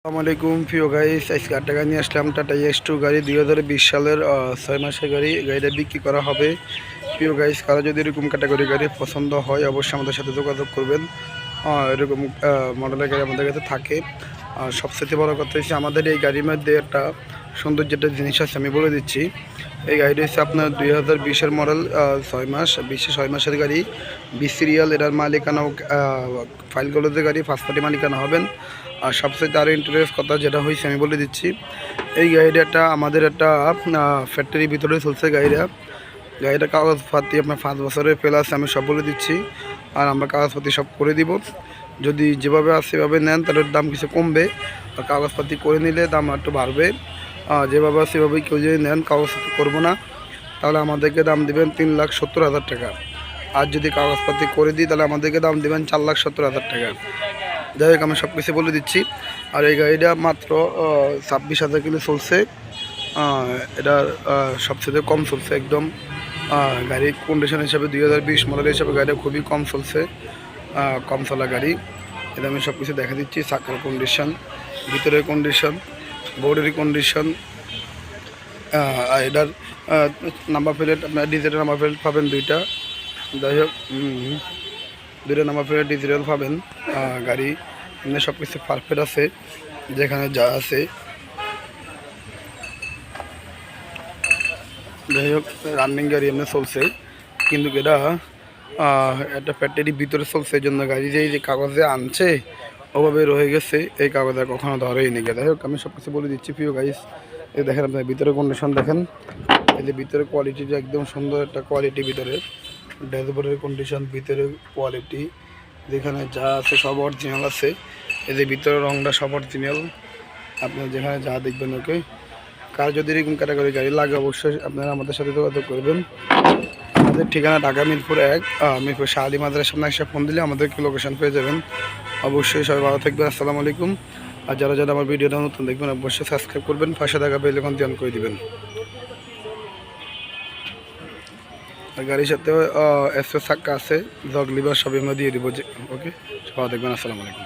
আসসালামু আলাইকুম প্রিয় গাইস, আজকে 8 টাকা নিয়ে আসলাম টাটা EX2 গাড়ি 2020 সালের 6 মাসের গাড়ি। গাড়িটা বিক্রি করা হবে। প্রিয় গাইস, কারো যদি এরকম ক্যাটাগরি গাড়ি পছন্দ হয় অবশ্যই আমাদের সাথে যোগাযোগ করবেন। এরকম মডেলের গাড়ি আমাদের কাছে থাকে। আর সবচেয়ে বড় কথা হচ্ছে আমাদের এই গাড়ির মধ্যে একটা সুন্দর যেটা জিনিস আছে আমি বলে দিচ্ছি। এই গাড়িটা হচ্ছে আপনার 2020-এর মডেল, 6 মাস 6 মাসের গাড়ি, 20 সিরিয়াল। এটার মালিকানা ফাইলগুলোতে গাড়ি ফার্স্ট পার্টি মালিকানা হবেন। আর সবচেয়ে আরও ইন্টারেস্ট কথা যেটা হয়েছে আমি বলে দিচ্ছি, এই গাড়িটা আমাদের একটা ফ্যাক্টরির ভিতরে চলছে। গাড়িটা কাগজপাতি আপনার 5 বছরের প্লাস আমি সব বলে দিচ্ছি। আর আমরা কাগজপাতি সব করে দিব। যদি যেভাবে আছে সেভাবে নেন তাহলে দাম কিছু কমবে, আর কাগজপাতি করে নিলে দাম একটু বাড়বে। যেভাবে আছে সেভাবেই কেউ যদি নেন কাগজপাতি করবো না তাহলে আমাদেরকে দাম দেবেন 3,70,000 টাকা। আর যদি কাগজপাতি করে দিই তাহলে আমাদেরকে দাম দেবেন 4,70,000 টাকা। যাই হোক, আমি সব কিছু বলে দিচ্ছি। আর এই গাড়িটা মাত্র 26,000 কিলো চলছে। এটার সবচেয়ে কম চলছে একদম। গাড়ির কন্ডিশন হিসাবে 2020 মডেল হিসাবে গাড়িটা খুবই কম চলছে, কম চলা গাড়ি। এটা আমি সব কিছু দেখা দিচ্ছি। চাকার কন্ডিশন, ভিতরের কন্ডিশন, বোর্ডের কন্ডিশন। আর এটার নাম্বার প্লেট আপনার ডিজিটাল নাম্বার প্লেট পাবেন দুইটা। যাই হোক, দুইটা নাম্বার প্লেট ডিজিটাল পাবেন। গাড়ি এমনি সব কিছু পারফেক্ট আছে যেখানে যা আছে। যাই হোক, রানিং গাড়ি এমনি চলছে, কিন্তু এটা একটা ফ্যাক্টরির ভিতরে চলছে, এই জন্য গাড়ি যে কাগজে আনছে ওভাবে রয়ে গেছে, এই কাগজে কখনো ধরেই নি। যাই হোক, আমি সব কিছু বলে দিচ্ছি প্রিয় গাইস। এই দেখেন আপনার ভিতরে কন্ডিশন দেখেন, এই যে ভিতরে কোয়ালিটিটা একদম সুন্দর একটা কোয়ালিটি। ভিতরে ড্যাশবোর্ডের কন্ডিশন, ভিতরে কোয়ালিটি যেখানে যা আছে সব অরিজিনাল আছে। এই যে ভিতরে রংটা সব অরিজিনাল, আপনার যেখানে যা দেখবেন। ওকে, কার যদি এরকম ক্যাটাগরি গাড়ি লাগে অবশ্যই আপনারা আমাদের সাথে যোগাযোগ করবেন। আমাদের ঠিকানা ঢাকা মিরপুর 1, মিরপুর শাহালি মাদ্রাসার সামনে এসে ফোন দিলে আমাদেরকে লোকেশন পেয়ে যাবেন। অবশ্যই সবাই ভালো থাকবেন। আসসালামু আলাইকুম। আর যারা যারা আমার ভিডিওটা নতুন দেখবেন অবশ্যই সাবস্ক্রাইব করবেন, পাশে থাকা বেল আইকনটি অন করে দিবেন। আর গাড়ির সাথে এক্সপ্রেস চাকা আছে, জগ লিভার সবই আমরা দিয়ে দিব। ওকে, সবাই দেখবেন। আসসালামু আলাইকুম।